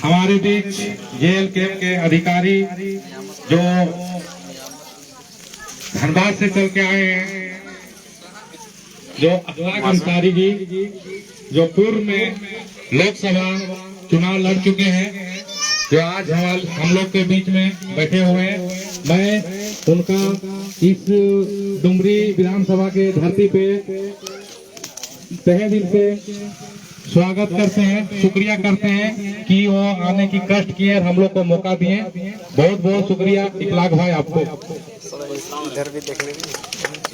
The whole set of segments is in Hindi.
हमारे बीच जेल कैंप के अधिकारी जो धनबाद से चल के आए हैं, जो अखलाक अंसारी जी, जो पूर्व में लोकसभा चुनाव लड़ चुके हैं, जो आज हम लोग के बीच में बैठे हुए हैं। मैं उनका इस डुमरी विधानसभा के धरती पे तहे दिल से स्वागत करते हैं, शुक्रिया करते हैं कि वो आने की कष्ट किए और हम लोग को मौका दिए। बहुत बहुत शुक्रिया इकलाक भाई आपको। इधर भी देख लीजिए,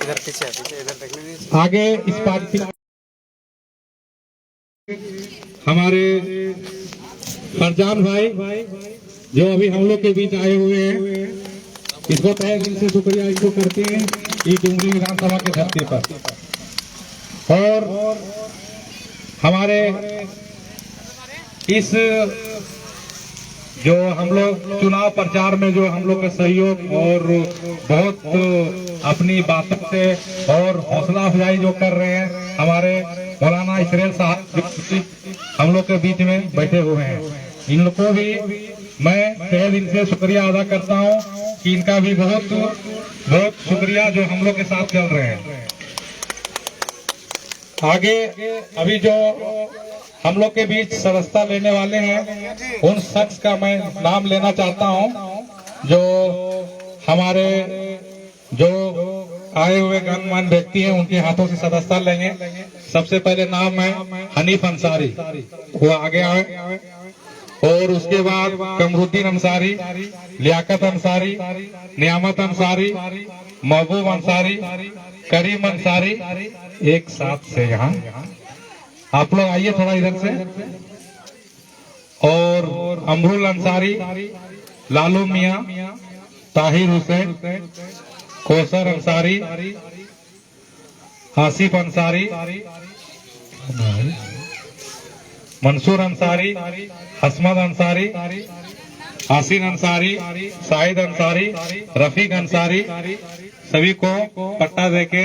इधर पीछे इधर देख लीजिए। आगे इस पार्टी हमारे फरजान भाई जो अभी हम लोग के बीच आए हुए हैं, इसको तहे दिल से शुक्रिया इनको करते हैं कि डुमरी विधानसभा के धरती पर। और हमारे इस जो हम लोग चुनाव प्रचार में जो हम लोग का सहयोग और बहुत अपनी बातों से और हौसला अफजाई जो कर रहे हैं, हमारे मौलाना इस्राइल साहब हम लोग के बीच में बैठे हुए हैं, इन लोग को भी मैं तहे दिल से शुक्रिया अदा करता हूं कि इनका भी बहुत बहुत शुक्रिया जो हम लोग के साथ चल रहे हैं। आगे अभी जो हम लोग के बीच सदस्यता लेने वाले हैं, उन शख्स का मैं नाम लेना चाहता हूं जो हमारे जो आए हुए गणमान्य व्यक्ति हैं, उनके हाथों से सदस्यता लेंगे। सबसे पहले नाम है हनीफ अंसारी, वो आगे आए। और उसके बाद कमरुद्दीन अंसारी, लियाकत अंसारी, नियामत अंसारी, महबूब अंसारी, करीम अंसारी, एक साथ से यहाँ आप लोग आइए थोड़ा इधर से। और अमरुल अंसारी, लालू मियां, ताहिर हुसैन, कौसर अंसारी, आसिफ अंसारी, मंसूर अंसारी, हसमत अंसारी, आसिन अंसारी, शाहिद अंसारी, रफीक अंसारी, सभी को पट्टा देके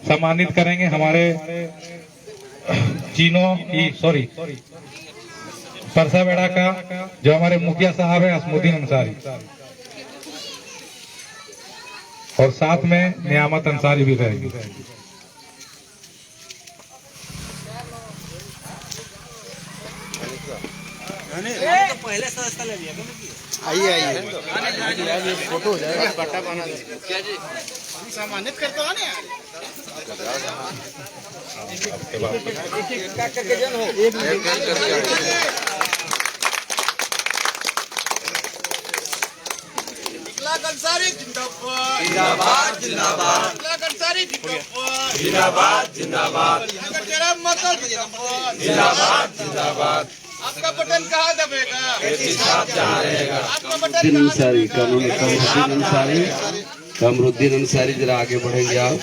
सम्मानित करेंगे। हमारे परसा बेड़ा का जो हमारे मुखिया साहब है असमुद्दीन अंसारी, और साथ में नियामत अंसारी भी रहेगी। तो पहले सदस्यता ले लिया। आइए आइए, फोटो हो जाएगा, पट्टा बना दे। क्या जी सम्मानित करते हो ना यार, एक करके जन हो, एक इकलाक अंसारी जिंदाबाद जिंदाबाद जिंदाबाद, इकलाक अंसारी जिंदाबाद जिंदाबाद जिंदाबाद, तेरा मतलब जिंदाबाद जिंदाबाद। आपका बटन कहाँ दबेगा? आपका बटन अंसारी, कमरुद्दीन अंसारी जरा आगे बढ़ेंगे आप,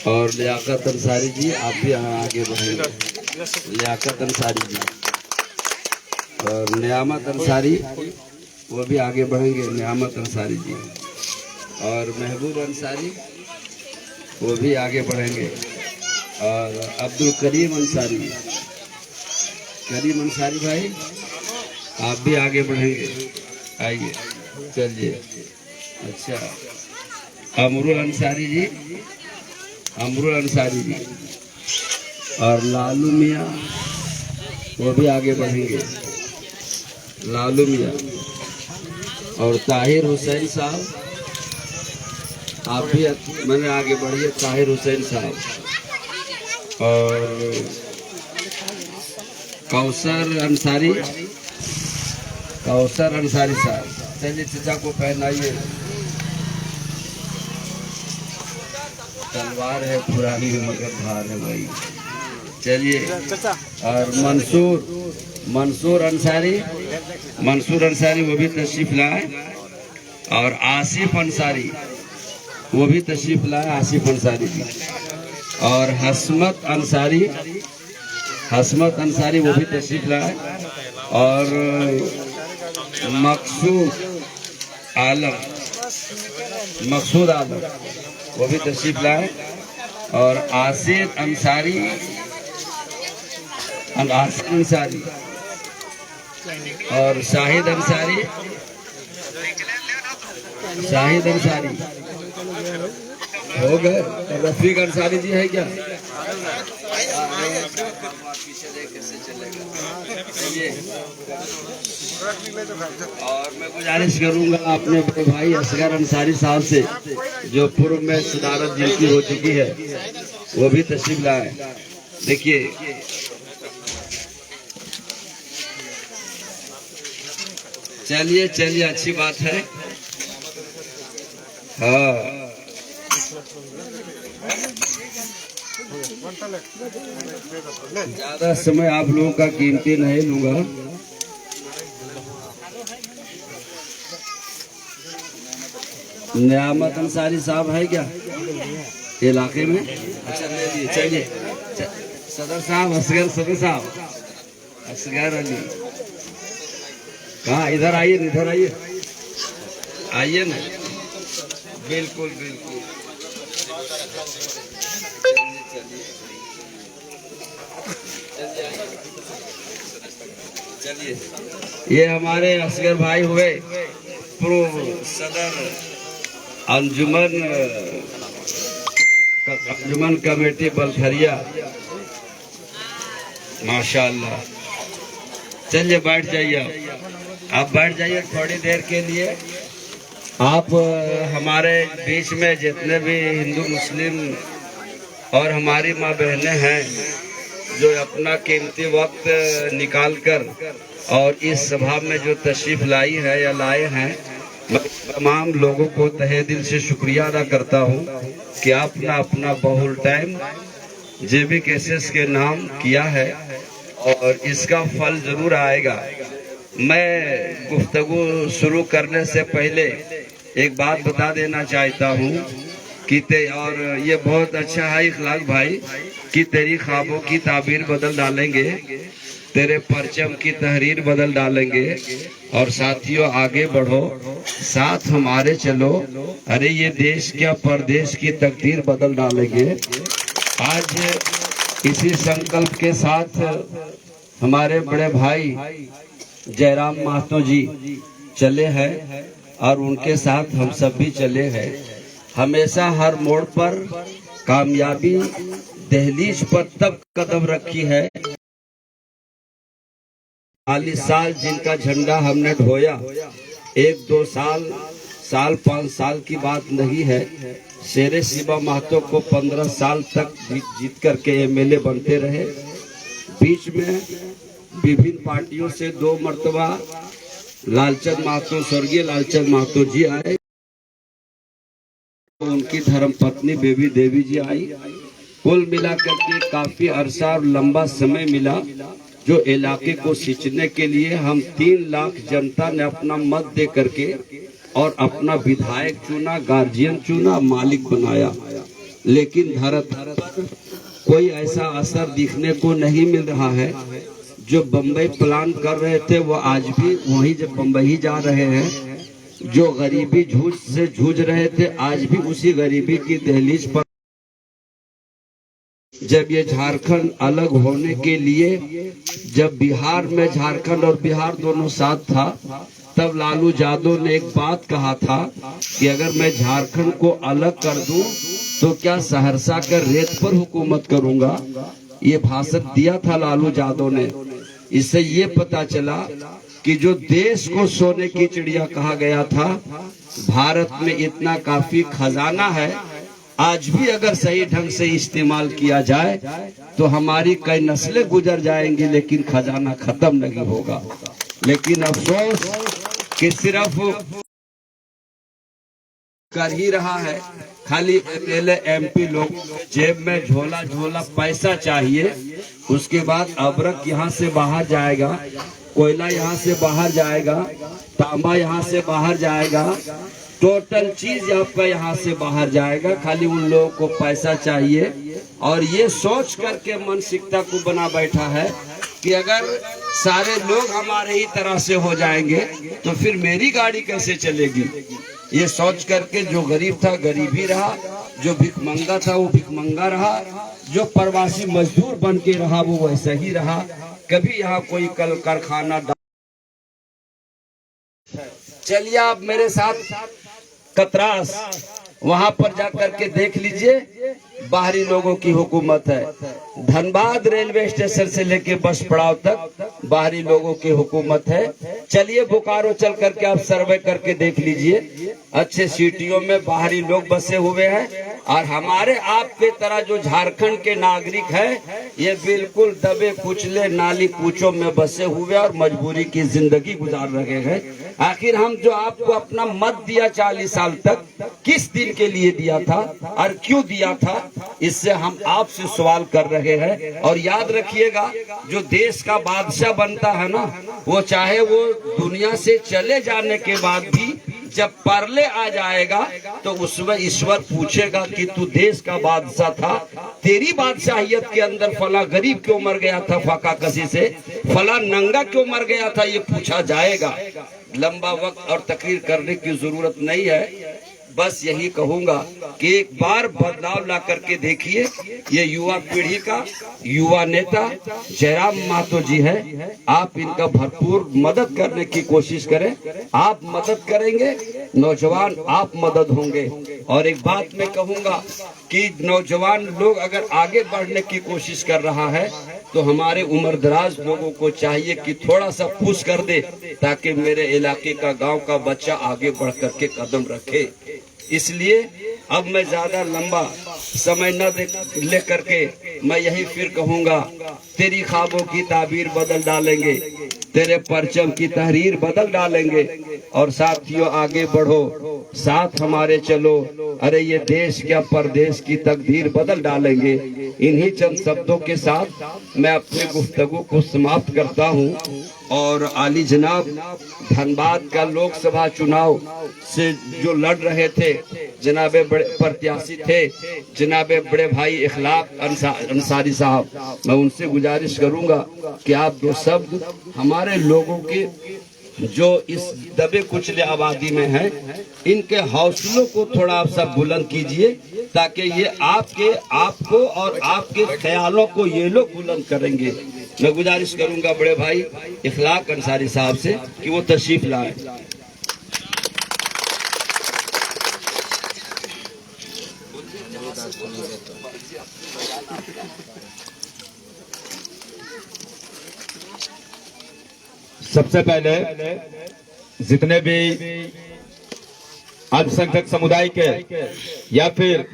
और लियाकत अंसारी जी आप भी आगे बढ़ेंगे। लियाकत अंसारी जी और नियामत अंसारी वो भी आगे बढ़ेंगे। नियामत अंसारी जी और महबूब अंसारी वो भी आगे बढ़ेंगे। और अब्दुल करीम अंसारी, करीम अंसारी भाई आप भी आगे बढ़ेंगे, आइए चलिए। अच्छा, अमरुल अंसारी जी, अमरुल अंसारी जी और लालू मियाँ वो भी आगे बढ़ेंगे। लालू मियाँ और ताहिर हुसैन साहब आप भी मैंने आगे बढ़िए। ताहिर हुसैन साहब और कौसर अंसारी, कौसर अंसारी साहब। चलिए चचा को पहनाइए, तलवार है पुरानी मगर भार है भाई। चलिए, और मंसूर अंसारी, मंसूर अंसारी वो भी तशरीफ लाए। और आसिफ अंसारी वो भी तशरीफ लाए, आसिफ अंसारी जी। और हसमत अंसारी, हसमत अंसारी वो भी तशरीफ लाए। और मकसूद आलम वो भी तशरीफ लाए। और आसिफ अंसारी, और शाहिद अंसारी, शाहिद अंसारी हो गए। रफीक अंसारी जी है क्या? और मैं गुजारिश करूंगा अपने बड़े भाई असगर अंसारी साहब से, जो पूर्व में सदारत जिनकी हो चुकी है, वो भी तशरीफ लाए। देखिए चलिए चलिए, अच्छी बात है। हाँ ज्यादा समय आप लोगों का कीमती नहीं लूंगा। नियामत अंसारी साहब है क्या इलाके में? अच्छा ले लिए, चलिए। सदर साहब, असगर सदर साहब, असगर अली कहाँ? इधर आइए, इधर आइए, आइए ना। बिल्कुल बिल्कुल, चलिए। ये हमारे असगर भाई हुए पूर्व सदर अंजुमन कमेटी बलथरिया, माशाअल्लाह। चलिए बैठ जाइए, आप बैठ जाइए थोड़ी देर के लिए। आप हमारे बीच में जितने भी हिंदू मुस्लिम और हमारी माँ बहनें हैं, जो अपना कीमती वक्त निकाल कर और इस सभा में जो तशरीफ लाई है या लाए हैं, मैं तमाम लोगों को तहे दिल से शुक्रिया अदा करता हूँ कि आपने अपना बहुल टाइम जेबी केसेस के नाम किया है और इसका फल जरूर आएगा। मैं गुफ्तगू शुरू करने से पहले एक बात बता देना चाहता हूँ कि और ये बहुत अच्छा है इखलाक भाई कि तेरी ख्वाबों की ताबीर बदल डालेंगे, तेरे परचम की तहरीर बदल डालेंगे। और साथियों आगे बढ़ो, साथ हमारे चलो, अरे ये देश क्या परदेश की तकदीर बदल डालेंगे। आज इसी संकल्प के साथ हमारे बड़े भाई जयराम महतो जी चले हैं और उनके साथ हम सब भी चले हैं। हमेशा हर मोड़ पर कामयाबी दहलीज पर तब कदम रखी है 40 साल जिनका झंडा हमने ढोया। 1-2 साल 5 साल की बात नहीं है। शेरे शिवा महतो को 15 साल तक जीत करके एमएलए बनते रहे। बीच में विभिन्न पार्टियों से 2 मर्तबा लालचंद महतो, स्वर्गीय लालचंद महतो जी आए, उनकी धर्मपत्नी बेबी देवी जी आई। कुल मिलाकर के काफी अरसा और लंबा समय मिला जो इलाके को सींचने के लिए हम 3 लाख जनता ने अपना मत दे करके और अपना विधायक चुना, गार्जियन चुना, मालिक बनाया। लेकिन धरती पर कोई ऐसा असर दिखने को नहीं मिल रहा है। जो बम्बई प्लान कर रहे थे वो आज भी वहीं जब बम्बई जा रहे हैं। जो गरीबी से जूझ रहे थे आज भी उसी गरीबी की दहलीज पर। जब ये झारखंड अलग होने के लिए, जब बिहार में झारखंड और बिहार दोनों साथ था, तब लालू यादव ने एक बात कहा था कि अगर मैं झारखंड को अलग कर दूं तो क्या सहरसा कर रेत पर हुकूमत करूंगा। ये भाषण दिया था लालू यादव ने। इससे ये पता चला कि जो देश को सोने की चिड़िया कहा गया था, भारत में इतना काफी खजाना है। आज भी अगर सही ढंग से इस्तेमाल किया जाए तो हमारी कई नस्लें गुजर जाएंगी, लेकिन खजाना खत्म नहीं होगा। लेकिन अफसोस कि सिर्फ कर ही रहा है, खाली एमएलए एमपी लोग जेब में झोला झोला पैसा चाहिए। उसके बाद अबरक यहाँ से बाहर जाएगा, कोयला यहाँ से बाहर जाएगा, तांबा यहाँ से बाहर जाएगा, टोटल चीज आपका यहाँ से बाहर जाएगा। खाली उन लोगों को पैसा चाहिए और ये सोच करके मानसिकता को बना बैठा है कि अगर सारे लोग हमारे ही तरह से हो जाएंगे तो फिर मेरी गाड़ी कैसे चलेगी। ये सोच करके जो गरीब था गरीब ही रहा, जो भिखमंगा था वो भिखमंगा रहा, जो प्रवासी मजदूर बन के रहा वो वैसा ही रहा। कभी यहाँ कोई कल कारखाना चलिए आप मेरे साथ कतरास वहां पर जाकर के देख लीजिए, बाहरी लोगों की हुकूमत है। धनबाद रेलवे स्टेशन से लेके बस पड़ाव तक बाहरी लोगों की हुकूमत है। चलिए बोकारो चल करके आप सर्वे करके देख लीजिए, अच्छे सिटियों में बाहरी लोग बसे हुए हैं। और हमारे आपके तरह जो झारखंड के नागरिक है, ये बिल्कुल दबे कुचले नाली कूचों में बसे हुए और मजबूरी की जिंदगी गुजार रहे हैं। आखिर हम जो आपको अपना मत दिया 40 साल तक, किस दिन के लिए दिया था और क्यों दिया था, इससे हम आपसे सवाल कर रहे हैं। और याद रखिएगा, जो देश का बादशाह बनता है ना, वो चाहे वो दुनिया से चले जाने के बाद भी जब परले आ जाएगा तो उसमें ईश्वर पूछेगा कि तू देश का बादशाह था, तेरी बादशाहियत के अंदर फला गरीब क्यों मर गया था फाका कसी से, फला नंगा क्यों मर गया था, ये पूछा जाएगा। लंबा वक्त और तकरीर करने की जरूरत नहीं है, बस यही कहूंगा कि एक बार बदलाव ला करके देखिए। ये युवा पीढ़ी का युवा नेता जयराम महतो जी है, आप इनका भरपूर मदद करने की कोशिश करें। आप मदद करेंगे, नौजवान आप मदद होंगे। और एक बात मैं कहूंगा कि नौजवान लोग अगर आगे बढ़ने की कोशिश कर रहा है तो हमारे उम्रदराज लोगों को चाहिए कि थोड़ा सा पुश कर दे, ताकि मेरे इलाके का गांव का बच्चा आगे बढ़ करके कदम रखे। इसलिए अब मैं ज्यादा लंबा समय न ले करके मैं यही फिर कहूंगा, तेरी ख्वाबों की ताबीर बदल डालेंगे, तेरे परचम की तहरीर बदल डालेंगे। और साथियों आगे बढ़ो, साथ हमारे चलो, अरे ये देश क्या परदेश की तकदीर बदल डालेंगे। इन्हीं चंद शब्दों के साथ मैं अपनी गुफ्तगू को समाप्त करता हूँ। और आली जनाब धनबाद का लोकसभा चुनाव से जो लड़ रहे थे, जनाबे बड़े प्रत्याशी थे, जनाबे बड़े भाई इखलाक अंसारी साहब, मैं उनसे गुजारिश करूंगा कि आप दो शब्द हमारे लोगों के जो इस दबे कुचले आबादी में हैं, इनके हौसलों को थोड़ा आप सब बुलंद कीजिए, ताकि ये आपको और आपके ख्यालों को ये लोग बुलंद करेंगे। मैं गुजारिश करूंगा बड़े भाई इखलाक अंसारी साहब से कि वो तशरीफ लाए। सबसे पहले जितने भी अल्पसंख्यक समुदाय के या फिर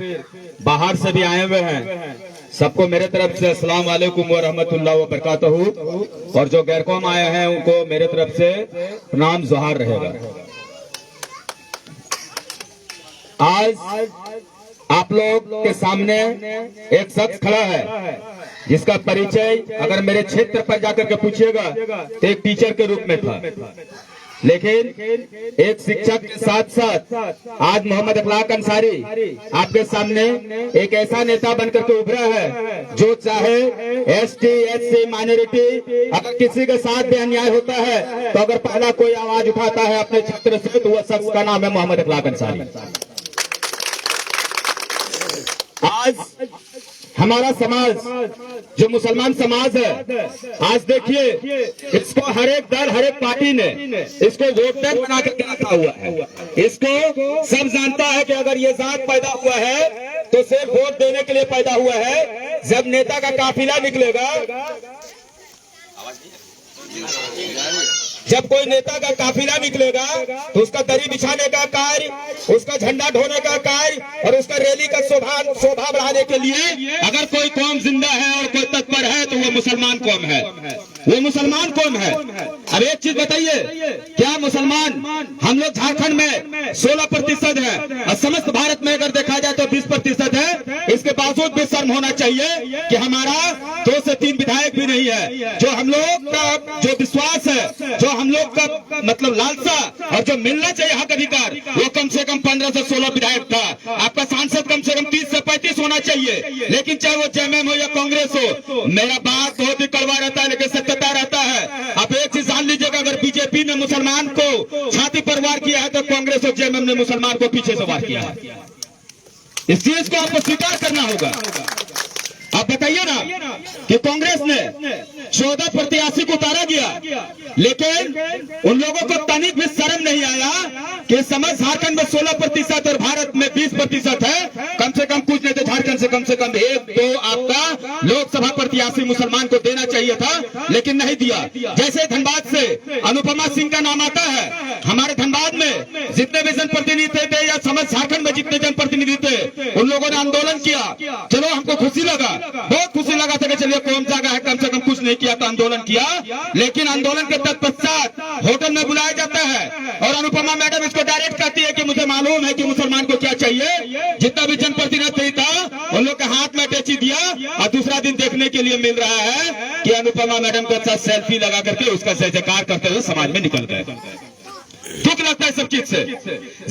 बाहर से भी आए हुए हैं, सबको मेरे तरफ से अस्सलाम वालेकुम व रहमतुल्लाह व बरकातहू। और जो गैर कौम आए हैं उनको मेरे तरफ से प्रणाम जोहार रहेगा। आज आप लोग के सामने एक शख्स खड़ा है जिसका परिचय अगर मेरे क्षेत्र पर जाकर के पूछिएगा तो एक टीचर के रूप में था, लेकिन एक शिक्षक के साथ साथ आज मोहम्मद इखलाक अंसारी आपके सामने एक ऐसा नेता बनकर के उभरा है जो चाहे एसटी एससी माइनॉरिटी, अगर किसी के साथ भी अन्याय होता है तो अगर पहला कोई आवाज उठाता है अपने क्षेत्र से तो वह शख्स का नाम है मोहम्मद इखलाक अंसारी। आज हमारा समाज जो मुसलमान समाज है, आज देखिए इसको हर एक दल हर एक पार्टी ने इसको वोट बैंक बना करके रखा हुआ है। इसको सब जानता है कि अगर ये जात पैदा हुआ है तो सिर्फ वोट देने के लिए पैदा हुआ है। जब नेता का काफिला निकलेगा, जब कोई नेता का काफिला निकलेगा तो उसका दरी बिछाने का कार्य, उसका झंडा ढोने का कार्य और उसका रैली का शोभा बढ़ाने के लिए अगर कोई कौम जिंदा है और कोई तत्पर है तो वो मुसलमान कौम है, वो मुसलमान कौम है। अब एक चीज बताइए, क्या मुसलमान हम लोग झारखंड में 16% है और समस्त भारत में अगर देखा जाए तो 20% है। इसके बावजूद भी शर्म होना चाहिए कि हमारा 2 से 3 विधायक भी नहीं है। जो हम लोग का जो विश्वास है, जो हम लोग का मतलब लालसा और जो मिलना चाहिए हक अधिकार, वो कम से कम 15 से 16 विधायक था। आपका सांसद कम से कम 30 से 35 होना चाहिए। लेकिन चाहे वो जेएमएम हो या कांग्रेस हो, मेरा बात बहुत ही कड़वा रहता है लेकिन सत्यता रहता है। आप एक चीज जान लीजिएगा, अगर बीजेपी ने मुसलमान को छाती पर वार किया है तो कांग्रेस और जेएमएम ने मुसलमान को पीछे से वार किया है। इस चीज को आपको स्वीकार करना होगा। आप बताइए ना कि कांग्रेस ने 14 प्रत्याशी को उतारा गया, लेकिन उन लोगों को तनिक भी शर्म नहीं आया कि समझ झारखंड में 16% और भारत में 20% है, कम से कम कुछ नहीं तो झारखंड से कम 1-2 आपका लोकसभा प्रत्याशी मुसलमान को देना चाहिए था, लेकिन नहीं दिया। जैसे धनबाद से अनुपमा सिंह का नाम आता है, हमारे धनबाद में जितने भी जनप्रतिनिधि थे या समझ झारखंड में जितने जनप्रतिनिधि थे, उन लोगों ने आंदोलन किया। चलो हमको खुशी लगा, बहुत खुशी लगा था कि चलिए कौन जगह है, कम से कम कुछ नहीं किया तो आंदोलन किया। लेकिन आंदोलन के तत्पश्चात होटल में बुलाया जाता है और अनुपमा मैडम इसको डायरेक्ट कहती है कि मुझे मालूम है कि मुसलमान को क्या चाहिए। जितना भी जनप्रतिनिधि था उन लोग के हाथ में टेची दिया और दूसरा दिन देखने के लिए मिल रहा है कि अनुपमा मैडम के साथ सेल्फी लगा करके उसका जय जयकार करते हुए समाज में निकल गए। दुख लगता है सब चीज से।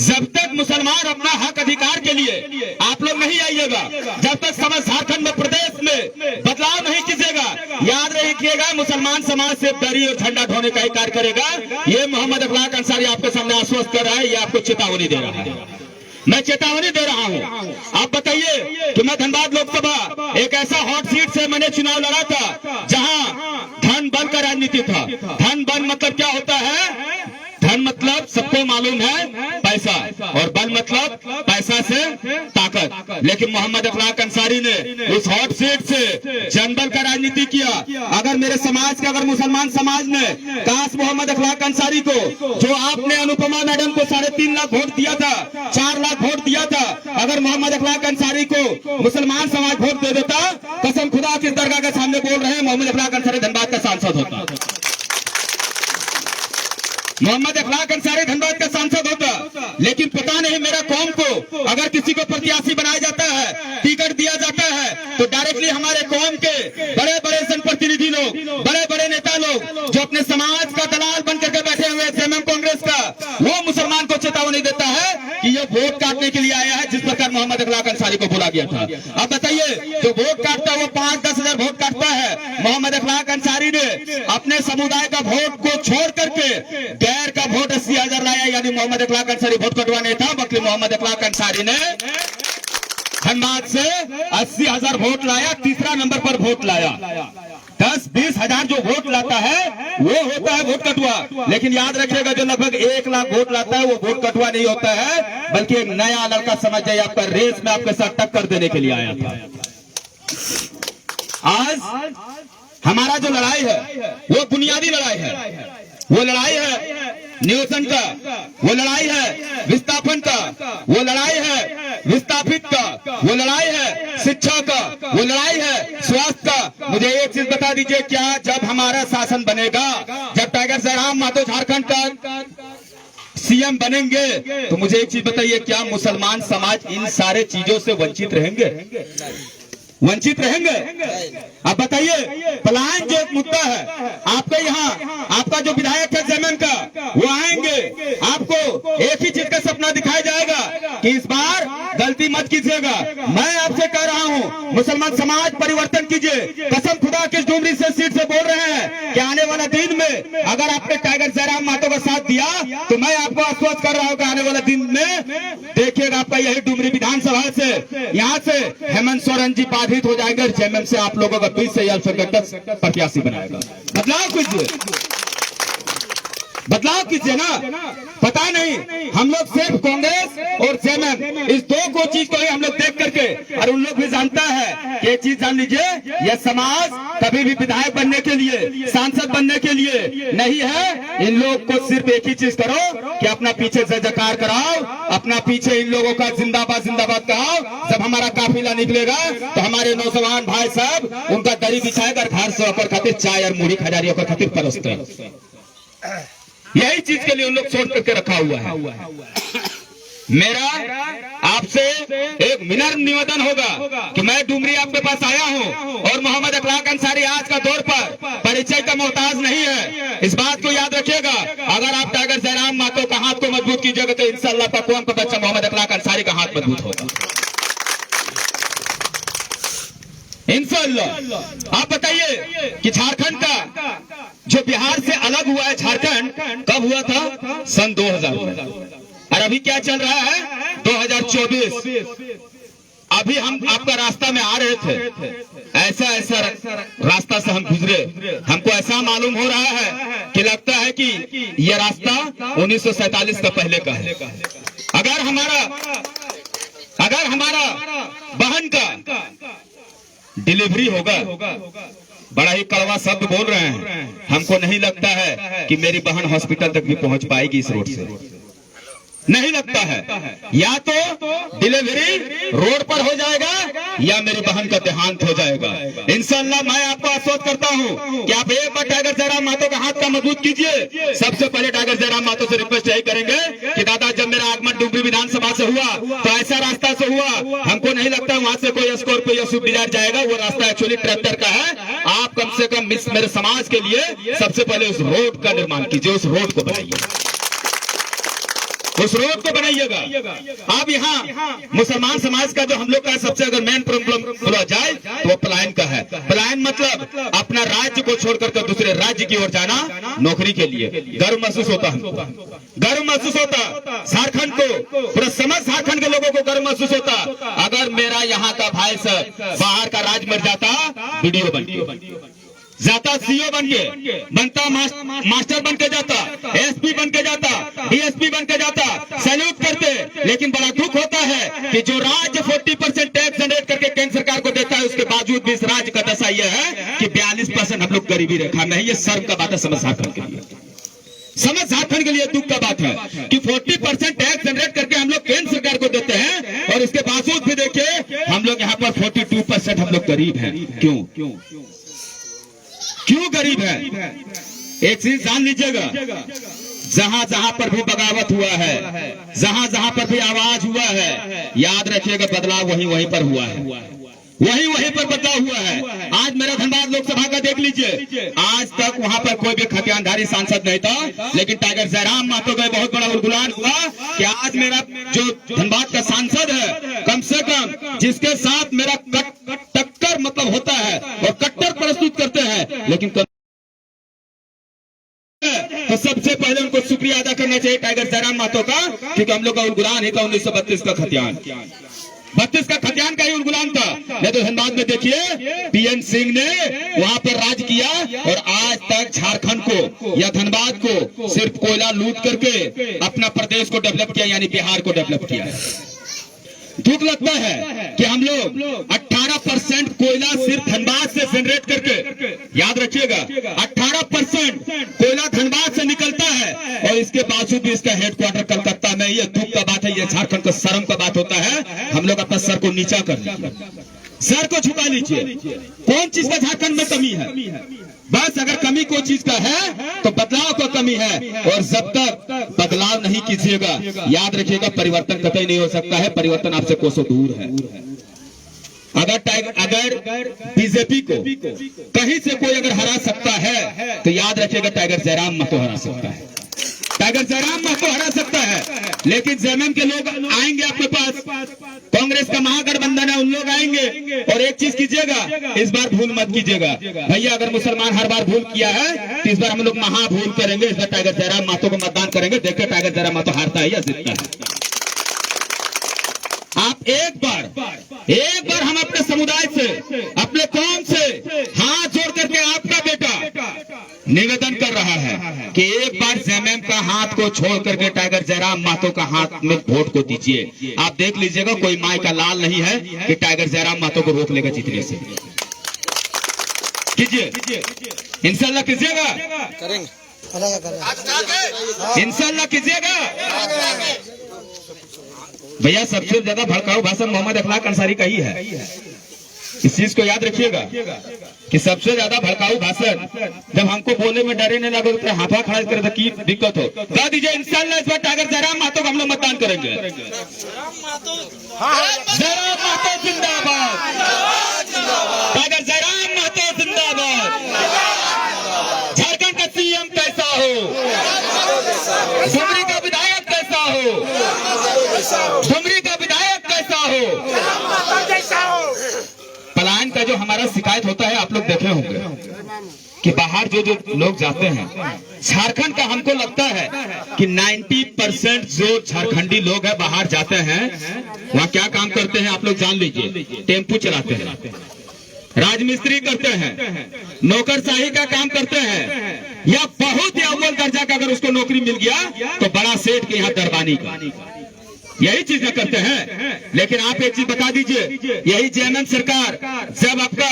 जब तक मुसलमान अपना हक अधिकार के लिए आप लोग नहीं आइएगा, जब तक समझ झारखंड में प्रदेश में बदलाव नहीं कीजिएगा, याद रखिएगा मुसलमान समाज से दरी और झंडा ढोने का ही कार्य करेगा। ये मोहम्मद अखलाक अंसारी आपके सामने आश्वस्त कर रहा है, ये आपको चेतावनी दे रहा है, मैं चेतावनी दे रहा हूं। आप बताइए कि मैं धनबाद लोकसभा एक ऐसा हॉट सीट से मैंने चुनाव लड़ा था जहां धन बल का राजनीति था। धन बल मतलब क्या होता है? धन मतलब सबको मालूम है पैसा, और बल मतलब पैसा से ताकत। लेकिन मोहम्मद अखलाक अंसारी ने उस हॉट सीट से जनबल का राजनीति किया। अगर मेरे समाज के, अगर मुसलमान समाज ने काश मोहम्मद अखलाक अंसारी को, जो आपने अनुपमा मैडम को 3.5 लाख वोट दिया था, 4 लाख वोट दिया था, अगर मोहम्मद अखलाक अंसारी को मुसलमान समाज वोट दे देता, कसम खुदा की दरगाह के सामने बोल रहे हैं, मोहम्मद अखलाक अंसारी धनबाद का सांसद होता। मोहम्मद अखलाक अंसारी धनबाद का सांसद होता। लेकिन पता नहीं मेरा कौम को अगर किसी को प्रत्याशी बनाया जाता है, टिकट दिया जाता है, तो डायरेक्टली हमारे कौम के बड़े बड़े जनप्रतिनिधि लोग, बड़े बड़े नेता लोग जो अपने समाज का दलाल बन करके बैठे हुए जेएमएम कांग्रेस का, वो मुसलमान को चेतावनी देता है कि ये वोट काटने के लिए आया है, जिस प्रकार मोहम्मद अखलाक अंसारी को बोला गया था। अब बताइए, जो वोट काटता है वो 5-10 हजार वोट काटता है। मोहम्मद अखलाक अंसारी ने अपने समुदाय का वोट को छोड़ करके गैर का वोट 80,000 लाया, यानी मोहम्मद अखलाक अंसारी वोट कटवाने था, बल्कि मोहम्मद अखलाक अंसारी ने धनबाद से 80,000 वोट लाया, तीसरा नंबर पर वोट लाया। 10-20 हजार जो वोट लाता है वो होता है वोट कटुआ। लेकिन याद रखिएगा, जो लगभग 1 लाख वोट लाता है वो वोट कटुआ नहीं होता है, बल्कि एक नया लड़का समझ जाइए आपका रेस में आपके साथ टक्कर देने के लिए आया था। आज हमारा जो लड़ाई है वो बुनियादी लड़ाई है, वो लड़ाई है नियोजन का, वो लड़ाई है विस्थापन का, वो लड़ाई है विस्थापित का, वो लड़ाई है शिक्षा का, वो लड़ाई है स्वास्थ्य का। मुझे एक चीज बता दीजिए, क्या जब हमारा शासन बनेगा, जब टाइगर जयराम मातो झारखंड का सीएम बनेंगे, तो मुझे एक चीज बताइए, क्या मुसलमान समाज इन सारे चीजों से वंचित रहेंगे? वंचित रहेंगे? आप बताइए, पलायन जो एक मुद्दा है आपके यहाँ, आपका जो विधायक है जेएमएम का, वो आएंगे, आपको एक ही चीज का सपना दिखाया जाएगा कि इस बार गलती मत कीजिएगा। मैं आपसे कह रहा हूँ, मुसलमान समाज परिवर्तन कीजिए। कसम खुदा की डुमरी से सीट से बोल रहे हैं कि आने वाला दिन में अगर आपने टाइगर जयराम मातो का साथ दिया, तो मैं आपको आश्वस्त कर रहा हूँ कि आने वाला दिन में देखिएगा आपका यही डुमरी विधानसभा से, यहाँ से हेमंत सोरेन जी बाधित हो जाएंगे, जेएमएम से आप लोगों का 20 से 10 प्रत्याशी बनाएगा। बदलाव कीजिए, बदलाव कीजिए ना। पता नहीं, हम लोग सिर्फ कांग्रेस और जेएमएम इस दो को चीज को ही हम लोग देख करके, और उन लोग भी जानता है कि ये चीज जान लीजिए, यह समाज कभी भी विधायक बनने के लिए, सांसद बनने के लिए नहीं है। इन लोग को सिर्फ एक ही चीज करो कि अपना पीछे जय जयकार कराओ, अपना पीछे इन लोगों का जिंदाबाद जिंदाबाद कराओ। जब हमारा काफिला निकलेगा तो हमारे नौजवान भाई साहब उनका दरी बिछाएगा, घर से होकर खातिर चाय और मुड़ी खजारी होकर खातिर परसते। यही चीज के लिए उन लोग सोच करके रखा हुआ है। मेरा आपसे एक विनम्र निवेदन होगा कि मैं डुमरी आपके पास आया हूं, और मोहम्मद अखलाक अंसारी आज का दौर पर परिचय का मोहताज नहीं है। इस बात को याद रखिएगा, अगर आप टाइगर जयराम मातो का हाथ को मजबूत कीजिएगा तो इंशाअल्लाह का कौम का बच्चा मोहम्मद अखलाक अंसारी का हाथ मजबूत होगा इंशाअल्लाह। आप बताइए कि झारखंड का जो बिहार से अलग हुआ है, झारखंड कब हुआ था? सन 2000। और अभी क्या चल रहा है? 2024। अभी हम आपका रास्ता में आ रहे थे, ऐसा ऐसा रास्ता से हम गुजरे, हमको ऐसा मालूम हो रहा है कि लगता है कि यह रास्ता 1947 का पहले का है। अगर हमारा बहन का डिलीवरी होगा, बड़ा ही कड़वा शब्द बोल रहे हैं, हमको नहीं लगता है कि मेरी बहन हॉस्पिटल तक भी पहुंच पाएगी इस रोड से, नहीं लगता है। या तो डिलीवरी रोड पर हो जाएगा या मेरी बहन का देहांत हो जाएगा। इंशाअल्लाह मैं आपको आश्वस्त करता हूं कि आप एक बार टाइगर जयराम महतो का हाथ का मजबूत कीजिए। सबसे पहले टाइगर जयराम महतो से रिक्वेस्ट यही करेंगे कि दादा, जब मेरा आगमन डुमरी विधानसभा से हुआ तो ऐसा रास्ता से हुआ, हमको नहीं लगता वहां से कोई स्कॉर्पियो या स्विफ्ट डिजायर जाएगा। वो रास्ता एक्चुअली ट्रैक्टर का है। आप कम से कम मेरे समाज के लिए सबसे पहले उस रोड का निर्माण कीजिए, उस रोड को बनाइए, उस रोड को बनाइएगा। अब यहाँ मुसलमान समाज का जो हम लोग का सबसे अगर मेन प्रॉब्लम बोला जाए तो वो पलायन का है। पलायन मतलब अपना राज्य को छोड़ करके दूसरे राज्य की ओर जाना नौकरी के लिए। गर्व महसूस होता है, गर्व महसूस होता झारखंड को, पूरा समस्त झारखंड के लोगों को गर्व महसूस होता अगर मेरा यहाँ का भाई सर बाहर का राज मर जाता, वीडियो बन जाता, सीओ बन के बनता, मास्टर बन के जाता, एसपी बन के जाता, डीएसपी बन के जाता, सैल्यूट करते। लेकिन बड़ा दुख होता है कि जो राज्य 40% टैक्स जनरेट करके केंद्र सरकार को देता है, उसके बावजूद भी इस राज्य का दशा यह है कि 42% हम लोग गरीबी रेखा में है। ये शर्म का बात है समझ झारखंड के लिए, समझ झारखंड के लिए दुख का बात है कि 40% टैक्स जनरेट करके हम लोग केंद्र सरकार को देते हैं और इसके बावजूद भी देखिए हम लोग यहाँ पर 42% हम लोग गरीब हैं। क्यों गरीब है? एक चीज जान लीजिएगा, जहां जहां पर भी बगावत हुआ है, जहां जहां पर भी आवाज हुआ है, याद रखिएगा बदलाव वहीं वहीं पर हुआ है, वहीं वहीं पर बदलाव हुआ है। आज मेरा धनबाद लोकसभा का देख लीजिए, आज तक वहां पर कोई भी खतियानधारी सांसद नहीं था, लेकिन टाइगर जयराम महतो का बहुत बड़ा उद्घाटन हुआ कि आज मेरा जो धनबाद का सांसद है, कम से कम जिसके साथ मेरा टक्कर मतलब होता है और कट्टर प्रस्तुत करते हैं, लेकिन तो सबसे पहले उनको शुक्रिया अदा करना चाहिए टाइगर जयराम महतो का, क्योंकि हम लोग का उलगुलान ही था 1932 का खतियान, 32 का खतियान का ही उलगुलान था। नहीं तो धनबाद में देखिए पीएन सिंह ने वहां पर राज किया और आज तक झारखंड को या धनबाद को सिर्फ कोयला लूट करके अपना प्रदेश को डेवलप किया, यानी बिहार को डेवलप किया है। दुख लगता है कि हम लोग 18% कोयला सिर्फ धनबाद से जनरेट करके, याद रखिएगा 18% कोयला धनबाद से निकलता है और इसके बावजूद भी इसका हेडक्वार्टर कलकत्ता में। ये दुख का बात है, ये झारखंड का शर्म का बात होता है। हम लोग अपना सर को नीचा कर लीजिए, सर को झुका लीजिए। कौन चीज का झारखंड में कमी है? बस अगर कमी कोई चीज का है तो बदलाव का कमी है, और जब तक बदलाव नहीं कीजिएगा, याद रखिएगा परिवर्तन कतई नहीं हो सकता है। परिवर्तन आपसे कोसों दूर है। अगर बीजेपी को कहीं से कोई अगर हरा सकता है तो याद रखिएगा टाइगर जयराम महतो हरा सकता है, टाइगर जयराम महतो हरा सकता है। लेकिन जेएमएम के लोग आएंगे आपके पास, कांग्रेस का महागठबंधन है, उन लोग आएंगे। और एक चीज कीजिएगा, इस बार भूल मत कीजिएगा भैया, अगर मुसलमान हर बार भूल किया है तो इस बार हम लोग महाभूल करेंगे। इस बार टाइगर जयराम महतो को मतदान करेंगे, देखिए टाइगर जयराम महतो हारता है या जीतता है। आप एक बार हम अपने समुदाय से, अपने कौम से हाथ जोड़ करके आपका बेटा निवेदन कर रहा है कि एक बार जेएमएम का हाथ को छोड़ करके टाइगर जयराम महतो का हाथ में वोट को दीजिए। आप देख लीजिएगा कोई माई का लाल नहीं है कि टाइगर जयराम महतो को रोक लेगा जीतने से। कीजिए, इंशाल्लाह कीजिएगा, इंशाल्लाह कीजिएगा। भैया सबसे ज्यादा भड़काऊ भाषण मोहम्मद अखलाक अंसारी का ही है। इस चीज को याद रखिएगा कि सबसे ज्यादा भड़काऊ भाषण जब हमको बोलने में डरे नहीं लगे तो हाथा खड़ा करे तो की दिक्कत हो। कह दीजिए इंशाल्लाह इस बार टाइगर जयराम महतो को हम लोग मतदान करेंगे। जयराम महतो जिंदाबाद, टाइगर जयराम महतो जिंदाबाद। झारखंड का सीएम कैसा हो, डुमरी का विधायक कैसा हो, डुमरी का विधायक कैसा हो। पलायन का जो हमारा शिकायत होता है, आप लोग देखे होंगे कि बाहर जो लोग जाते हैं, झारखंड का हमको लगता है कि 90% जो झारखंडी लोग हैं बाहर जाते हैं, वहाँ क्या काम करते हैं आप लोग जान लीजिए। टेम्पू चलाते हैं, राजमिस्त्री करते हैं, नौकरशाही का काम करते हैं, या बहुत ही अव्वल दर्जा का अगर उसको नौकरी मिल गया तो बड़ा सेठ के यहाँ दरबानी का, यही चीजें करते हैं। लेकिन आप एक चीज बता दीजिए, यही जेएमएम सरकार जब आपका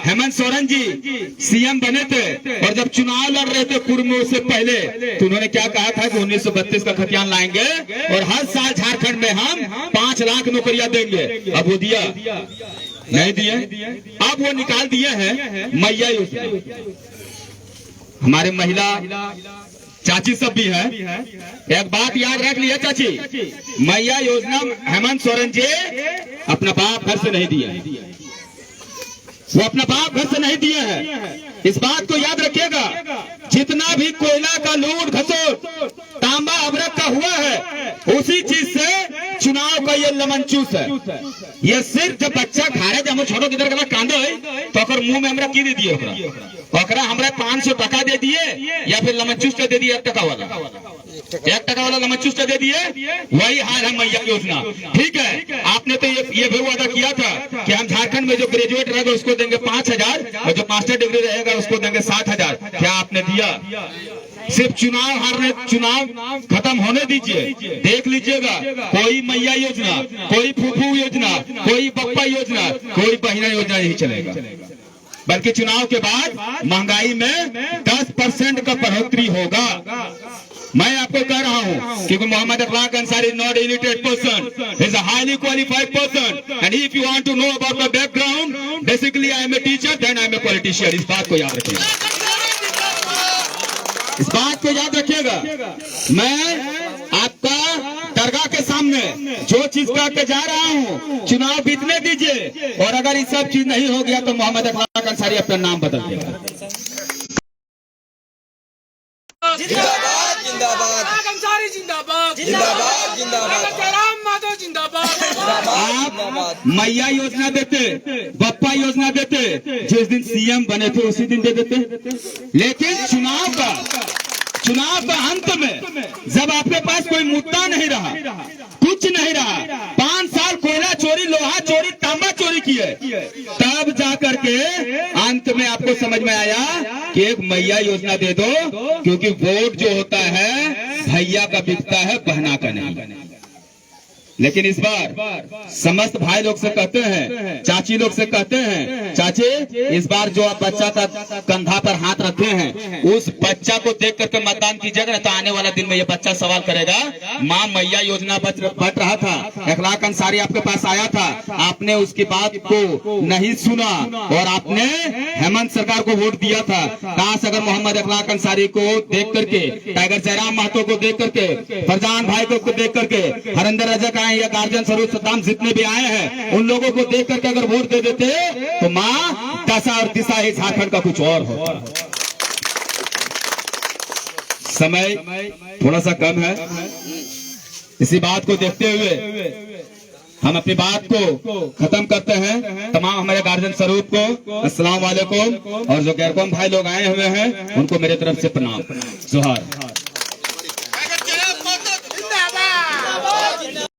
हेमंत सोरेन जी सीएम बने थे और जब चुनाव लड़ रहे थे पूर्व से पहले, तो उन्होंने क्या कहा था कि 1932 का खतियान लाएंगे और हर साल झारखंड में हम 5 लाख नौकरियां देंगे। अब वो दिया नहीं दिए, अब वो निकाल दिए हैं मैया योजना। हमारे महिला चाची सब भी है, एक बात याद रख लिया चाची, मैया योजना हेमंत सोरेन जी अपना बाप घर से नहीं दिया, वो अपना बाप घर से नहीं दिए हैं। इस बात को याद रखिएगा, जितना भी कोयला का लूट खसोट तांबा अबरक का हुआ है, उसी चीज से चुनाव का ये लमनचूस है। ये सिर्फ जब बच्चा खा रहे, जब हम छोड़ो किधर का कांदो है तो अगर मुंह में हमरा की दे दिए, ओकरा हमरा 500 टका दे दिए, या फिर लमनचूस दे दिए 1 टका वाला, 1 टका वाला लमनचूस दे दिए। वही हाल है मैया योजना। ठीक है, आपने तो ये भी वादा किया था कि हम झारखंड में जो ग्रेजुएट रहेगा उसको देंगे 5,000 और जो मास्टर डिग्री रहेगा उसको देंगे 7,000। क्या आपने दिया? सिर्फ चुनाव हारने, चुनाव खत्म होने दीजिए, देख लीजिएगा कोई मैया योजना, कोई फूफू योजना, कोई पप्पा योजना, कोई बहिना योजना नहीं चलेगा। बल्कि चुनाव के बाद महंगाई में 10% का बढ़ोतरी होगा। मैं आपको कह रहा हूं क्योंकि Mohammad Akhlaq Ansari not educated person, is a highly qualified person, and if you want to know about my background, basically I am a teacher, then I am a politician. इस बात को याद रखिएगा, इस बात को याद रखिएगा। मैं आपका दरगाह के सामने जो चीज करके जा रहा हूं, चुनाव बीतने दीजिए, और अगर ये सब चीज नहीं हो गया तो मोहम्मद अखलाक अंसारी अपना नाम बदल देगा। जिंदाबाद जिंदाबाद अंसारी जिंदाबाद जिंदाबाद जिंदाबाद जयराम माधव जिंदाबाद। आप मैया योजना देते, बप्पा योजना देते, जिस दिन सीएम बने थे उसी दिन दे देते। लेकिन चुनाव का अंत में जब आपके पास कोई मुद्दा नहीं रहा, कुछ नहीं रहा, 5 साल कोयला चोरी, लोहा चोरी, तांबा चोरी किए, तब जाकर के अंत में आपको समझ में आया कि एक मैया योजना दे दो, क्योंकि वोट जो होता है भैया का बिकता है, बहना का नहीं। लेकिन इस बार समस्त भाई लोग से कहते हैं, चाची लोग से कहते हैं, चाची इस बार जो आप बच्चा का कंधा पर हाथ रखे हैं, उस बच्चा को देख करके मतदान कीजिएगा, तो आने वाला दिन में ये बच्चा सवाल करेगा, माँ मैया योजना बट रहा था, अखलाक अंसारी आपके पास आया था, आपने उसकी बात को नहीं सुना और आपने हेमंत सरकार को वोट दिया था। काश अगर मोहम्मद अखलाक अंसारी को देख करके, टाइगर जयराम महतो को देख करके, फरजान भाई को देख करके, हरिंदर रजक या गार्जियन स्वरूप सद्दाम जितने भी आए हैं, उन लोगों को देख करके अगर वोट दे देते तो माँ दशा और दिशा ही झारखंड का कुछ और हो। समय थोड़ा सा कम है, इसी बात को देखते हुए हम अपनी बात को खत्म करते हैं। तमाम हमारे गार्जियन स्वरूप को अस्सलाम वालेकुम, और जो गैरकौम भाई लोग आए हुए हैं उनको मेरे तरफ से प्रणाम, जोहार।